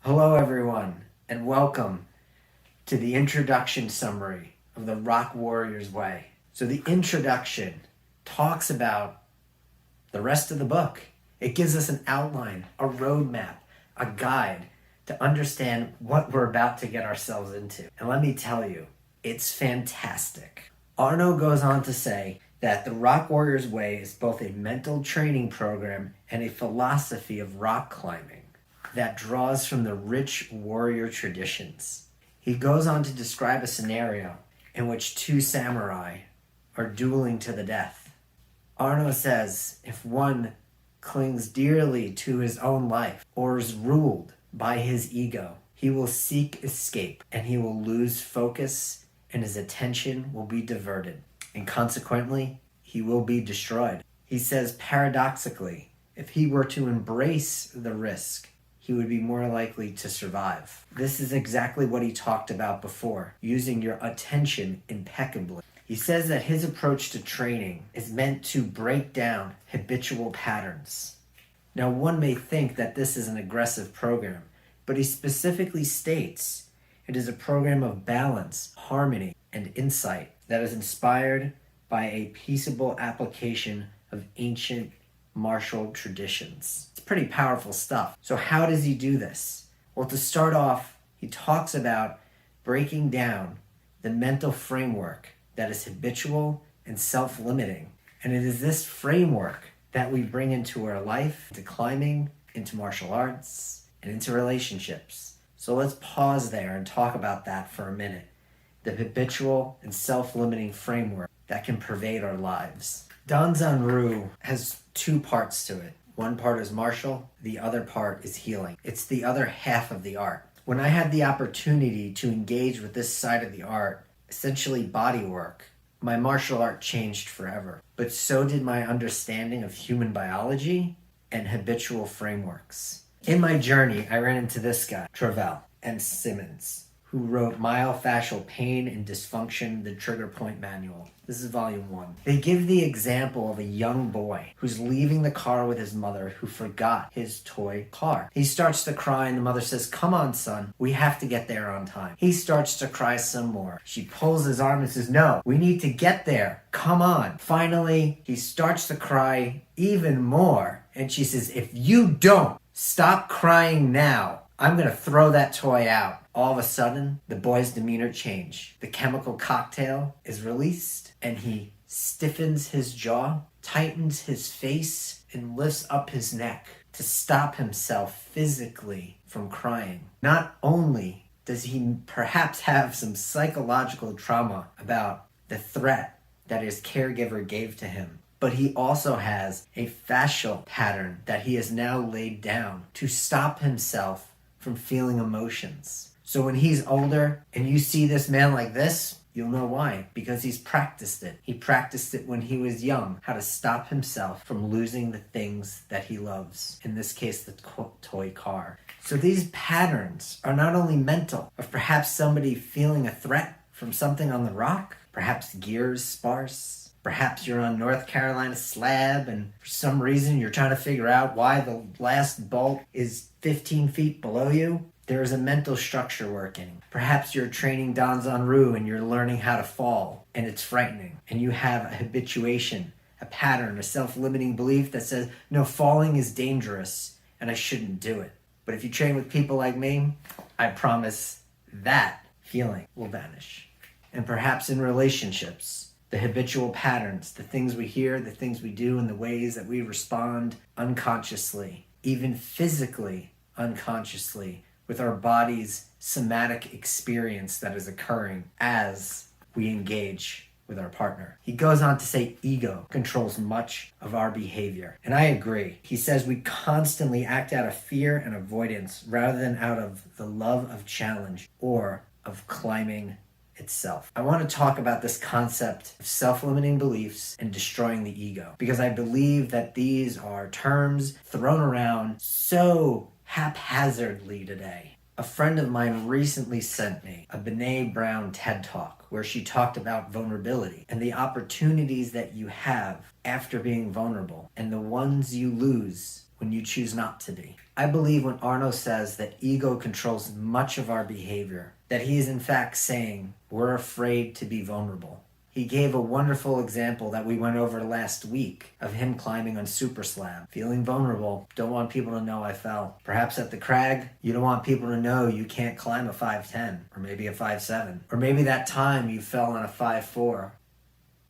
Hello everyone, and welcome to the introduction summary of the Rock Warrior's Way. So the introduction talks about the rest of the book. It gives us an outline, a roadmap, a guide to understand what we're about to get ourselves into. And let me tell you, it's fantastic. Arno goes on to say that the Rock Warrior's Way is both a mental training program and a philosophy of rock climbing that draws from the rich warrior traditions. He goes on to describe a scenario in which two samurai are dueling to the death. Arno says if one clings dearly to his own life or is ruled by his ego, he will seek escape and he will lose focus and his attention will be diverted, and consequently, he will be destroyed. He says paradoxically, if he were to embrace the risk, he would be more likely to survive. This is exactly what he talked about before, using your attention impeccably. He says that his approach to training is meant to break down habitual patterns. Now, one may think that this is an aggressive program, but he specifically states it is a program of balance, harmony, and insight that is inspired by a peaceable application of ancient martial traditions. It's pretty powerful stuff. So how does he do this? Well, to start off, he talks about breaking down the mental framework that is habitual and self-limiting. And it is this framework that we bring into our life, into climbing, into martial arts, and into relationships. So let's pause there and talk about that for a minute. The habitual and self-limiting framework that can pervade our lives. Danzan Ryu has two parts to it. One part is martial, the other part is healing. It's the other half of the art. When I had the opportunity to engage with this side of the art, essentially body work, my martial art changed forever. But so did my understanding of human biology and habitual frameworks. In my journey, I ran into this guy, Travell and Simmons, who wrote Myofascial Pain and Dysfunction, the Trigger Point Manual. This is volume 1. They give the example of a young boy who's leaving the car with his mother who forgot his toy car. He starts to cry and the mother says, "Come on, son, we have to get there on time." He starts to cry some more. She pulls his arm and says, "No, we need to get there. Come on." Finally, he starts to cry even more. And she says, "If you don't stop crying now, I'm going to throw that toy out." All of a sudden, the boy's demeanor changed. The chemical cocktail is released, and he stiffens his jaw, tightens his face, and lifts up his neck to stop himself physically from crying. Not only does he perhaps have some psychological trauma about the threat that his caregiver gave to him, but he also has a fascial pattern that he has now laid down to stop himself from feeling emotions. So when he's older and you see this man like this, you'll know why. Because he's practiced it. He practiced it when he was young, how to stop himself from losing the things that he loves. In this case, the toy car. So these patterns are not only mental, of perhaps somebody feeling a threat from something on the rock, perhaps gears sparse, perhaps you're on North Carolina slab and for some reason you're trying to figure out why the last bolt is 15 feet below you. There is a mental structure working. Perhaps you're training Danzan Ryu and you're learning how to fall and it's frightening. And you have a habituation, a pattern, a self-limiting belief that says, no, falling is dangerous and I shouldn't do it. But if you train with people like me, I promise that feeling will vanish. And perhaps in relationships, the habitual patterns, the things we hear, the things we do, and the ways that we respond unconsciously, even physically unconsciously, with our body's somatic experience that is occurring as we engage with our partner. He goes on to say ego controls much of our behavior. And I agree. He says we constantly act out of fear and avoidance rather than out of the love of challenge or of climbing itself. I want to talk about this concept of self-limiting beliefs and destroying the ego, because I believe that these are terms thrown around so haphazardly today. A friend of mine recently sent me a Brené Brown TED Talk where she talked about vulnerability and the opportunities that you have after being vulnerable and the ones you lose when you choose not to be. I believe when Arno says that ego controls much of our behavior, that he is in fact saying we're afraid to be vulnerable. He gave a wonderful example that we went over last week of him climbing on Super Slab, feeling vulnerable, don't want people to know I fell. Perhaps at the crag, you don't want people to know you can't climb a 5'10", or maybe a 5'7", or maybe that time you fell on a 5'4".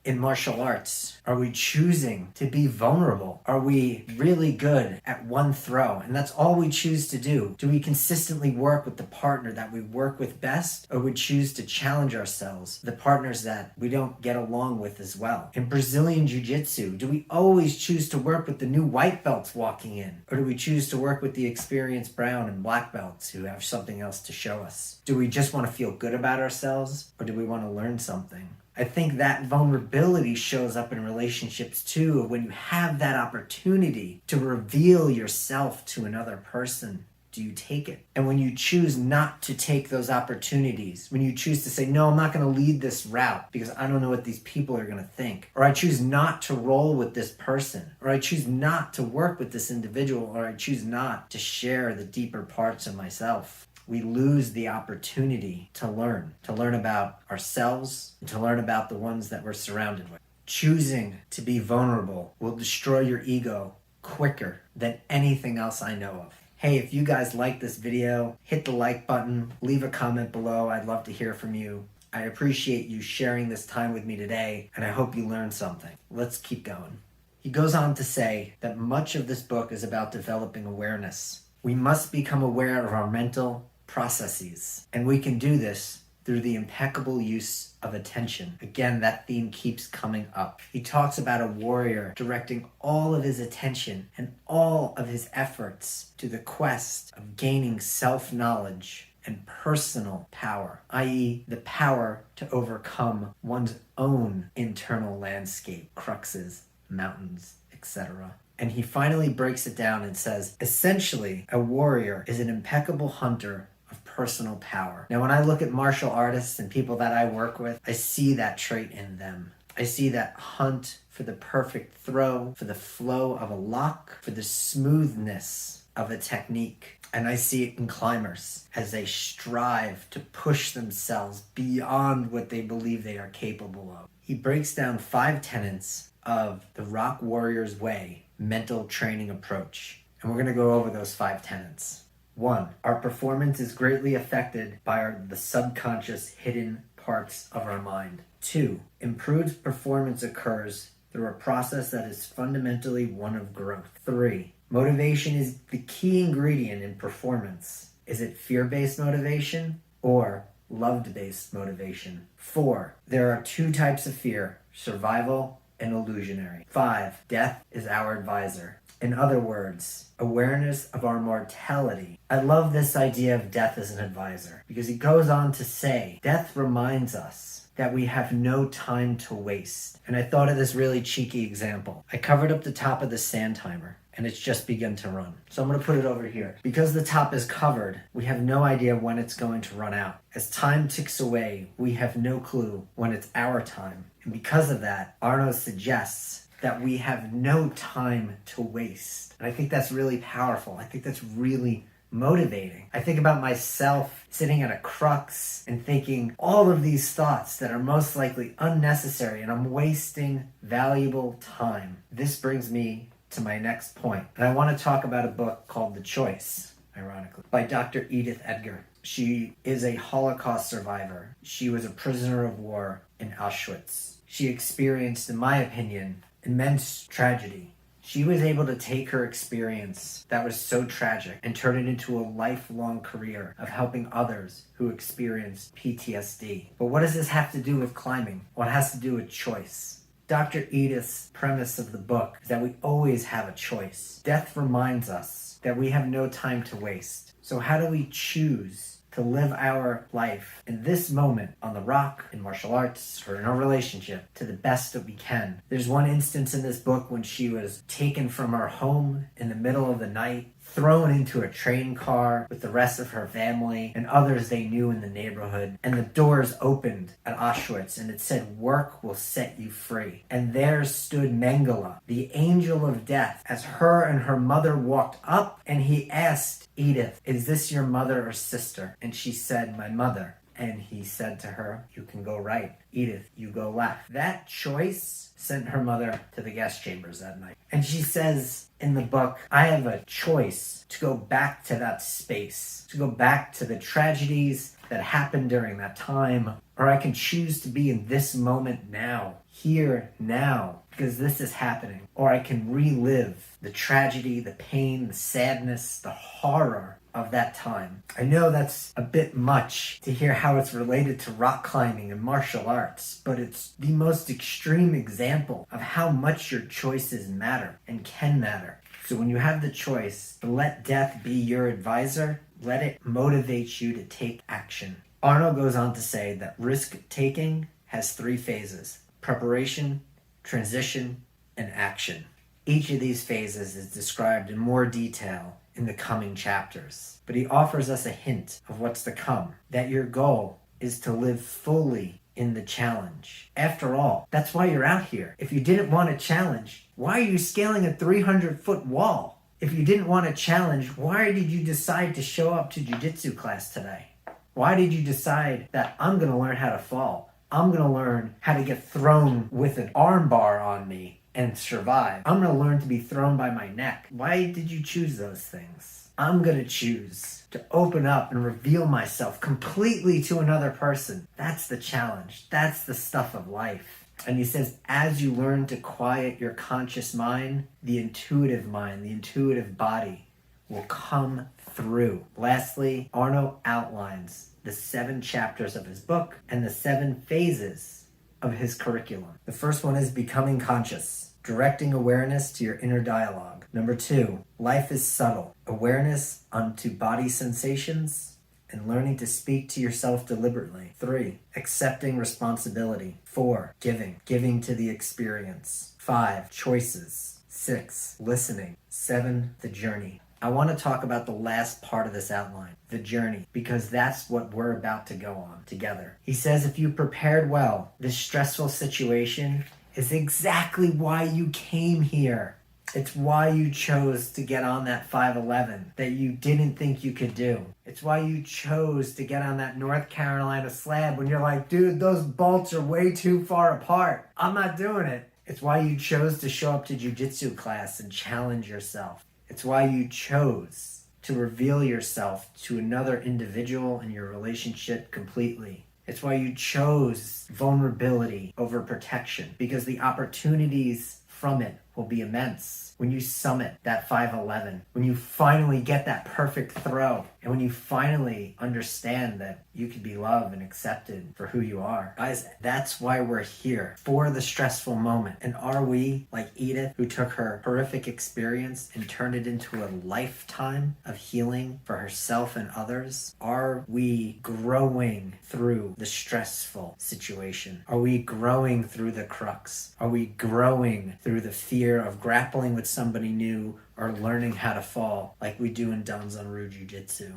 In martial arts, are we choosing to be vulnerable? Are we really good at one throw? And that's all we choose to do. Do we consistently work with the partner that we work with best? Or we choose to challenge ourselves, the partners that we don't get along with as well? In Brazilian Jiu-Jitsu, do we always choose to work with the new white belts walking in? Or do we choose to work with the experienced brown and black belts who have something else to show us? Do we just want to feel good about ourselves? Or do we want to learn something? I think that vulnerability shows up in relationships too, when you have that opportunity to reveal yourself to another person. Do you take it? And when you choose not to take those opportunities, when you choose to say, no, I'm not going to lead this route because I don't know what these people are going to think, or I choose not to roll with this person, or I choose not to work with this individual, or I choose not to share the deeper parts of myself, we lose the opportunity to learn about ourselves and to learn about the ones that we're surrounded with. Choosing to be vulnerable will destroy your ego quicker than anything else I know of. Hey, if you guys like this video, hit the like button, leave a comment below. I'd love to hear from you. I appreciate you sharing this time with me today, and I hope you learned something. Let's keep going. He goes on to say that much of this book is about developing awareness. We must become aware of our mental processes, and we can do this through the impeccable use of attention. Again, that theme keeps coming up. He talks about a warrior directing all of his attention and all of his efforts to the quest of gaining self-knowledge and personal power, i.e. the power to overcome one's own internal landscape, cruxes, mountains, etc. And he finally breaks it down and says, essentially, a warrior is an impeccable hunter of personal power. Now, when I look at martial artists and people that I work with, I see that trait in them. I see that hunt for the perfect throw, for the flow of a lock, for the smoothness of a technique. And I see it in climbers as they strive to push themselves beyond what they believe they are capable of. He breaks down 5 tenets of the Rock Warrior's Way mental training approach. And we're going to go over those 5 tenets. 1. Our performance is greatly affected by the subconscious hidden parts of our mind. 2. Improved performance occurs through a process that is fundamentally one of growth. 3. Motivation is the key ingredient in performance. Is it fear-based motivation or love-based motivation? 4. There are 2 types of fear, survival and illusionary. 5. Death is our advisor. In other words, awareness of our mortality. I love this idea of death as an advisor because he goes on to say, death reminds us that we have no time to waste. And I thought of this really cheeky example. I covered up the top of the sand timer and it's just begun to run. So I'm going to put it over here. Because the top is covered, we have no idea when it's going to run out. As time ticks away, we have no clue when it's our time. And because of that, Arno suggests that we have no time to waste. And I think that's really powerful. I think that's really motivating. I think about myself sitting at a crux and thinking all of these thoughts that are most likely unnecessary, and I'm wasting valuable time. This brings me to my next point. And I want to talk about a book called The Choice, ironically, by Dr. Edith Egar. She is a Holocaust survivor. She was a prisoner of war in Auschwitz. She experienced, in my opinion, immense tragedy. She was able to take her experience that was so tragic and turn it into a lifelong career of helping others who experienced PTSD. But what does this have to do with climbing? Well, it has to do with choice. Dr. Edith's premise of the book is that we always have a choice. Death reminds us that we have no time to waste. So how do we choose to live our life in this moment on the rock, in martial arts, or in a relationship to the best that we can? There's one instance in this book when she was taken from her home in the middle of the night, thrown into a train car with the rest of her family and others they knew in the neighborhood. And the doors opened at Auschwitz and it said, "Work will set you free." And there stood Mengele, the angel of death, as her and her mother walked up, and he asked Edith, "Is this your mother or sister?" And she said, "My mother." And he said to her, "You can go right. Edith, you go left." That choice sent her mother to the gas chambers that night. And she says in the book, I have a choice to go back to that space, to go back to the tragedies that happened during that time, or I can choose to be in this moment now, here, now, because this is happening. Or I can relive the tragedy, the pain, the sadness, the horror of that time. I know that's a bit much to hear how it's related to rock climbing and martial arts, but it's the most extreme example of how much your choices matter and can matter. So when you have the choice to let death be your advisor, let it motivate you to take action. Arno goes on to say that risk-taking has 3 phases: preparation, transition, and action. Each of these phases is described in more detail in the coming chapters, but he offers us a hint of what's to come, that your goal is to live fully in the challenge. After all, that's why you're out here. If you didn't want a challenge, why are you scaling a 300-foot wall? If you didn't want a challenge, why did you decide to show up to jiu-jitsu class today? Why did you decide that I'm going to learn how to fall? I'm going to learn how to get thrown with an arm bar on me and survive. I'm going to learn to be thrown by my neck. Why did you choose those things? I'm going to choose to open up and reveal myself completely to another person. That's the challenge. That's the stuff of life. And he says, as you learn to quiet your conscious mind, the intuitive body will come through. Lastly, Arno outlines the 7 chapters of his book and the 7 phases of his curriculum. The first one is becoming conscious, directing awareness to your inner dialogue. Number 2, life is subtle, awareness unto body sensations and learning to speak to yourself deliberately. 3, accepting responsibility. 4, giving to the experience. 5, choices. 6, listening. 7, the journey. I want to talk about the last part of this outline, the journey, because that's what we're about to go on together. He says if you prepared well, this stressful situation is exactly why you came here. It's why you chose to get on that 5'11" that you didn't think you could do. It's why you chose to get on that North Carolina slab when you're like, dude, those bolts are way too far apart. I'm not doing it. It's why you chose to show up to jiu-jitsu class and challenge yourself. It's why you chose to reveal yourself to another individual in your relationship completely. It's why you chose vulnerability over protection, because the opportunities from it will be immense when you summit that 5'11", when you finally get that perfect throw, and when you finally understand that you can be loved and accepted for who you are. Guys, that's why we're here, for the stressful moment. And are we like Edith, who took her horrific experience and turned it into a lifetime of healing for herself and others? Are we growing through the stressful situation? Are we growing through the crux? Are we growing through the fear of grappling with somebody new or learning how to fall like we do in Danzan Ryu Jujitsu?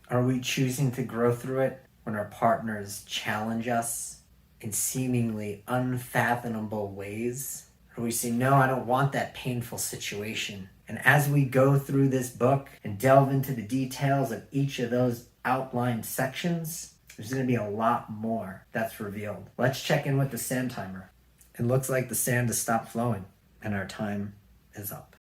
Are we choosing to grow through it when our partners challenge us in seemingly unfathomable ways? Or we say, no, I don't want that painful situation. And as we go through this book and delve into the details of each of those outlined sections, there's going to be a lot more that's revealed. Let's check in with the sand timer. It looks like the sand has stopped flowing and our time is up.